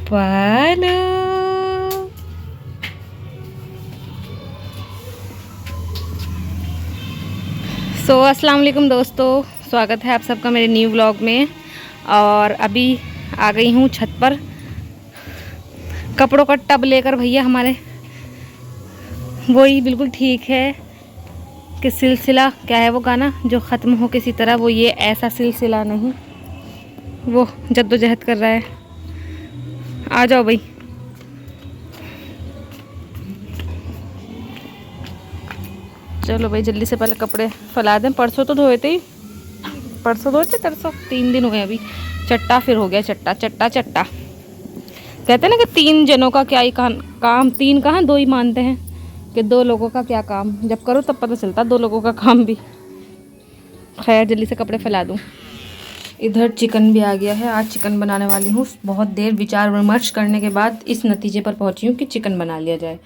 पालो। अस्सलाम वालेकुम दोस्तों, स्वागत है आप सबका मेरे न्यू व्लॉग में। और अभी आ गई हूँ छत पर कपड़ों का टब लेकर। भैया हमारे वही बिल्कुल ठीक है कि सिलसिला क्या है वो गाना जो ख़त्म हो किसी तरह, वो ये ऐसा सिलसिला नहीं, वो जद्दोजहद कर रहा है। आ जाओ भाई। चलो भाई जल्दी से पहले कपड़े फैला दें। परसों तो धोए थे ही, परसों धोए थे, तरसों 3 दिन हुए अभी। चट्टा फिर हो गया चट्टा चट्टा चट्टा। कहते हैं ना कि 3 जनों का क्या ही काम, 3 कहाँ 2 ही मानते हैं कि 2 लोगों का क्या काम। जब करो तब पता चलता 2 लोगों का काम भी। खैर जल्दी से कपड़े फैला दूँ। इधर चिकन भी आ गया है। आज चिकन बनाने वाली हूँ। बहुत देर विचार विमर्श करने के बाद इस नतीजे पर पहुँची हूँ कि चिकन बना लिया जाए।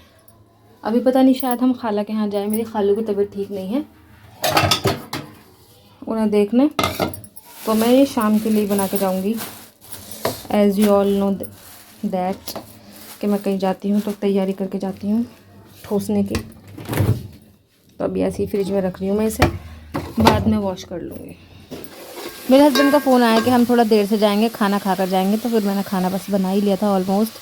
अभी पता नहीं, शायद हम खाला के यहाँ जाए। मेरी खालू की तबीयत ठीक नहीं है, उन्हें देखने। तो मैं ये शाम के लिए बना के जाऊँगी। As you all know that कि मैं कहीं जाती हूँ तो तैयारी करके जाती हूँ ठोसने की। तो अभी ऐसे ही फ्रिज में रख रही हूँ मैं इसे, बाद में वॉश कर लूँगी। मेरे हस्बैंड का फ़ोन आया कि हम थोड़ा देर से जाएंगे, खाना खा कर जाएंगे। तो फिर मैंने खाना बस बना ही लिया था ऑलमोस्ट।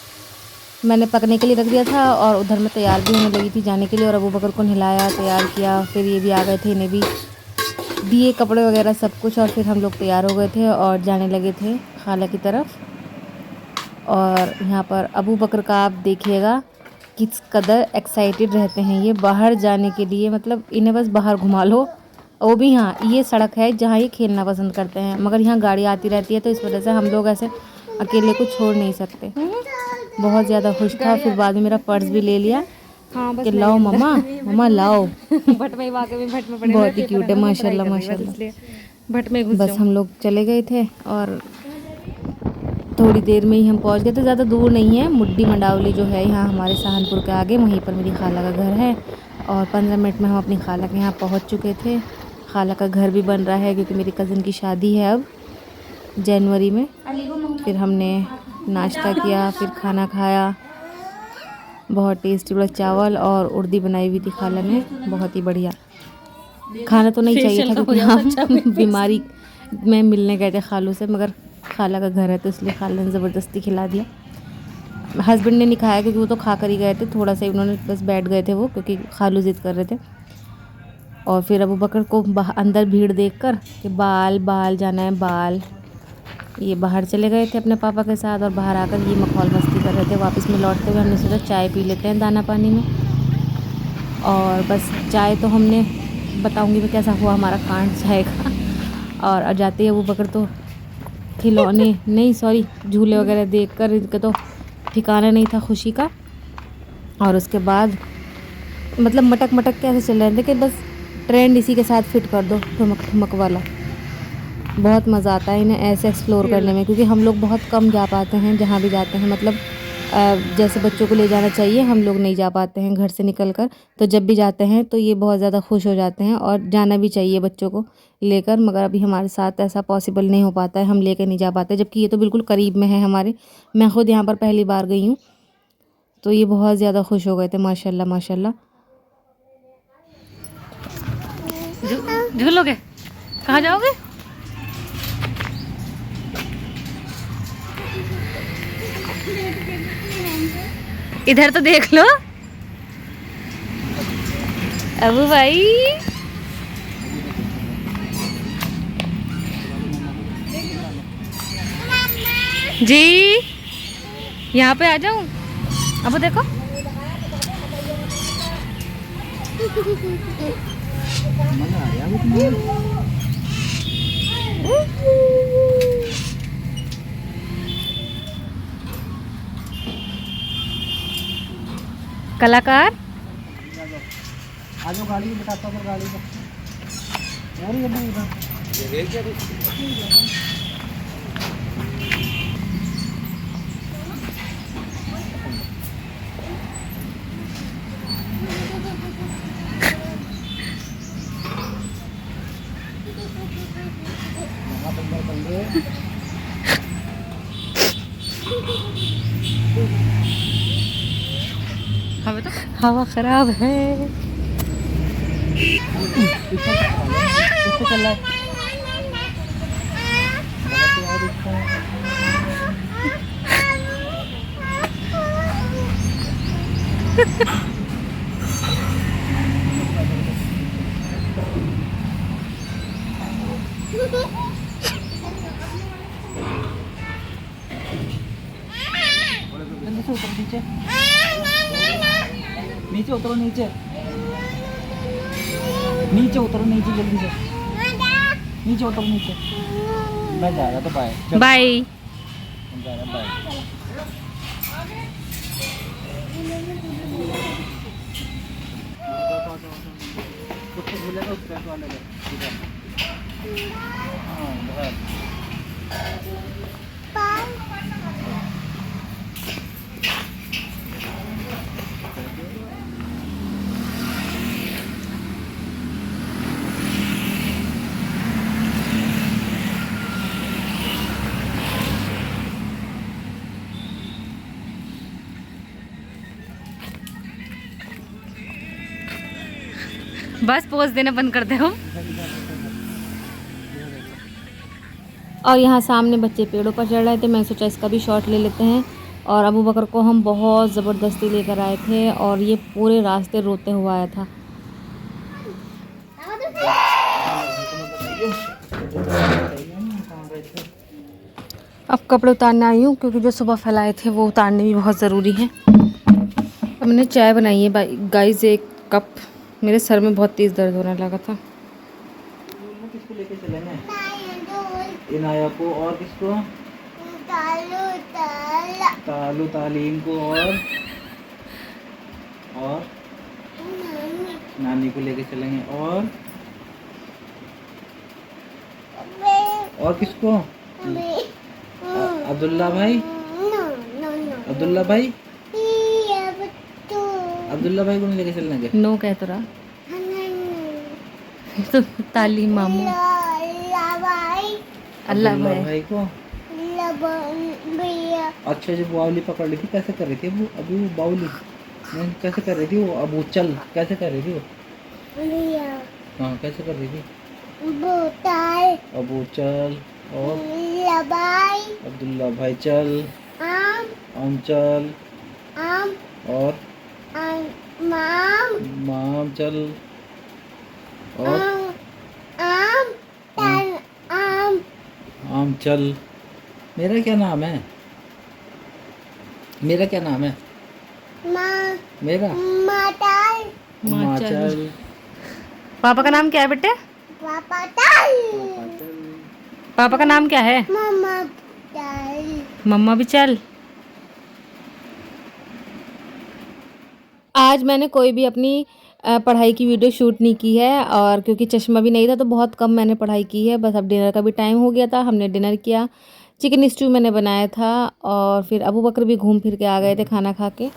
मैंने पकने के लिए रख दिया था और उधर मैं तैयार भी होने लगी थी जाने के लिए। और अबू बकर को नहलाया, तैयार किया। फिर ये भी आ गए थे, इन्हें भी दिए कपड़े वगैरह सब कुछ। और फिर हम लोग तैयार हो गए थे और जाने लगे थे खाला की तरफ। और यहाँ पर अबू बकर का आप देखिएगा किस कदर एक्साइटेड रहते हैं ये बाहर जाने के लिए। मतलब इन्हें बस बाहर घुमा लो। वो भी हाँ, ये सड़क है जहाँ ये खेलना पसंद करते हैं, मगर यहाँ गाड़ी आती रहती है तो इस वजह से हम लोग ऐसे अकेले को छोड़ नहीं सकते। बहुत ज़्यादा खुश था। फिर बाद में मेरा पर्स भी ले लिया। हाँ, बस कि लाओ मम्मा, मम्मा लाओ। भट में वाकई में भट में पड़े, बहुत ही क्यूट है माशाल्लाह माशाल्लाह। भट में घुस बस हम लोग चले गए थे और थोड़ी देर में ही हम पहुंच गए थे। ज़्यादा दूर नहीं है, मुड्डी मंडावली जो है यहाँ हमारे सहारनपुर के आगे, वहीं पर मेरी खाला का घर है। और 15 मिनट में हम अपनी खाला के यहाँ पहुँच चुके थे। खाला का घर भी बन रहा है क्योंकि मेरी कज़न की शादी है अब जनवरी में। फिर हमने नाश्ता किया, फिर खाना खाया। बहुत टेस्टी वाला चावल और उर्दी बनाई हुई थी खाला ने, बहुत ही बढ़िया। खाना तो नहीं चाहिए था क्योंकि हम बीमारी में मिलने गए थे खालू से, मगर खाला का घर है तो इसलिए खाला ने ज़बरदस्ती खिला दिया। हस्बैंड ने नहीं खाया क्योंकि वो तो खा कर ही गए थे, थोड़ा सा उन्होंने बस बैठ गए थे वो, क्योंकि खालू ज़िद कर रहे थे। और फिर अबू बकर को अंदर भीड़ देखकर कि बाल बाल जाना है बाल, ये बाहर चले गए थे अपने पापा के साथ। और बाहर आकर ये मखौल मस्ती कर रहे थे। वापस में लौटते हुए हमने सोचा चाय पी लेते हैं दाना पानी में। और बस चाय तो हमने, बताऊंगी मैं कैसा हुआ हमारा कांड चाय का। और जाते ही अबू बकर तो खिलौने नहीं, सॉरी, झूले वगैरह देखकर इनके तो ठिकाना नहीं था खुशी का। और उसके बाद मतलब मटक मटक के ऐसे चल रहे थे कि बस ट्रेंड इसी के साथ फिट कर दो, ठुमक ठुमक वाला। बहुत मज़ा आता है इन्हें ऐसे एक्सप्लोर करने में, क्योंकि हम लोग बहुत कम जा पाते हैं जहाँ भी जाते हैं। मतलब जैसे बच्चों को ले जाना चाहिए, हम लोग नहीं जा पाते हैं घर से निकल कर। तो जब भी जाते हैं तो ये बहुत ज़्यादा खुश हो जाते हैं और जाना भी चाहिए बच्चों को लेकर। मगर अभी हमारे साथ ऐसा पॉसिबल नहीं हो पाता है, हम लेकर नहीं जा पाते, जबकि ये तो बिल्कुल करीब में है हमारे। मैं ख़ुद यहाँ पर पहली बार गई हूँ। तो ये बहुत ज़्यादा खुश हो गए थे माशाल्लाह माशाल्लाह। झूलोगे? कहाँ जाओगे? इधर तो देख लो अबू भाई। जी यहाँ पे आ जाऊं? अब देखो कलाकार। आजो गाड़ी बताता हूँ, गाड़ी का हवा खराब है। चल रहा है। नीचे नीचे उतरो, नीचे नीचे उतरो, नीचे जल्दी से नीचे उतरो, नीचे। मैं जा रहा था, बाय बाय। जा रहा, बाय। उसको भूलेगा, उस पैसे वाले को। हाँ, बहुत। बस पोज देना बंद कर दे हो। और यहाँ सामने बच्चे पेड़ों पर चढ़ रहे थे, मैं सोचा इसका भी शॉट ले लेते हैं। और अबू बकर को हम बहुत ज़बरदस्ती लेकर आए थे और ये पूरे रास्ते रोते हुआ आया था। अब कपड़े उतारने आई हूँ क्योंकि जो सुबह फैलाए थे वो उतारने भी बहुत ज़रूरी है। अब मैंने चाय बनाई है गाइस, 1 कप। मेरे सर में बहुत तेज़ दर्द होने लगा था। किसको लेके चलेंगे? इनाया को, और किसको? तालू तालीम को, और नानी को लेके चलेंगे, और किसको? अब्दुल्ला भाई, अब्दुल्ला भाई, अब्दुल्ला भाई को नहीं लेके चलेंगे। नो कह तो रहा। तो तालीम मामू, अल्लाह भाई को। अच्छा, जो बावली पकड़ ली थी, कैसे कर रही थी वो? अभी वो बावली कैसे कर रही थी वो? अब वो चल कैसे कर रही थी वो? हाँ, कैसे कर रही थी? अब वो चल, और अब्दुल्ला भाई चल, आम चल, और माम चल, और आम चल। मेरा क्या नाम है? मेरा क्या नाम है? मेरा माचल। पापा का नाम क्या है बेटे? पापा का नाम क्या है? मम्मा भी चल। आज मैंने कोई भी अपनी पढ़ाई की वीडियो शूट नहीं की है, और क्योंकि चश्मा भी नहीं था तो बहुत कम मैंने पढ़ाई की है। बस अब डिनर का भी टाइम हो गया था, हमने डिनर किया। चिकन स्टू मैंने बनाया था, और फिर अबू बकर भी घूम फिर के आ गए थे खाना खा के।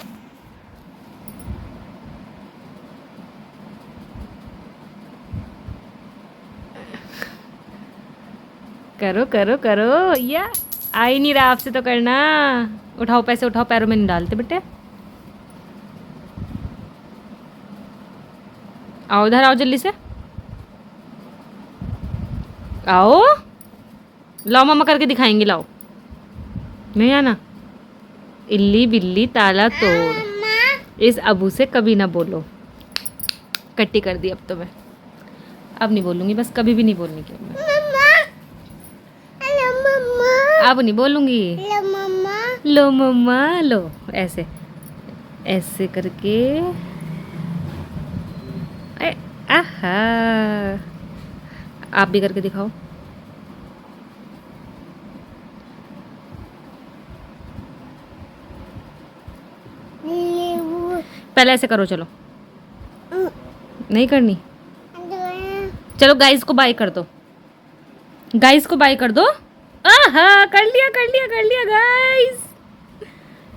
करो करो करो, या आ ही नहीं रहा आपसे तो करना। उठाओ पैसे, उठाओ, पैरों में नहीं डालते बेटे। आओ इधर, आओ जल्दी से आओ। लाओ, मम्मा करके दिखाएंगे, लाओ। नहीं आना। इल्ली बिल्ली ताला तोड़, इस अबू से कभी ना बोलो। कट्टी कर दी अब तो मैं, अब नहीं बोलूँगी, बस कभी भी नहीं बोलनी की मैं। अब नहीं बोलूँगी। लो मम्मा लो, ऐसे ऐसे करके। आहा, आप भी करके दिखाओ। पहले ऐसे करो, चलो। नहीं करनी? चलो गाइस को बाय कर दो, गाइस को बाय कर दो। आहा, कर लिया कर लिया कर लिया गाइस,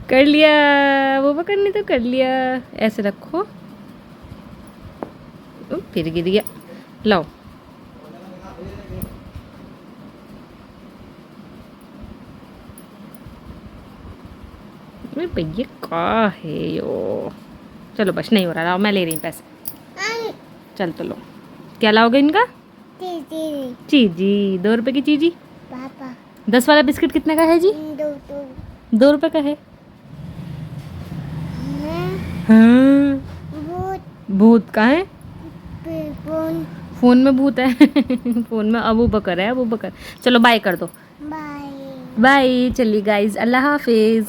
कर लिया। वो पकड़नी तो कर लिया। ऐसे रखो, फिर गिर गया। लाओ, अरे भैया का है यो। चलो बस नहीं हो रहा, मैं ले रही हूँ पैसे। चल तो लो। क्या लाओगे इनका? चीजी। 2 रुपए की चीजी। 10 वाला बिस्किट कितने का है जी? 2 रुपए का है। हाँ। भूत का है? फोन में भूत है। फोन में अबू बकर है, अबू बकर। चलो बाय कर दो। बाय। चलिए गाइज, अल्लाह हाफिज़।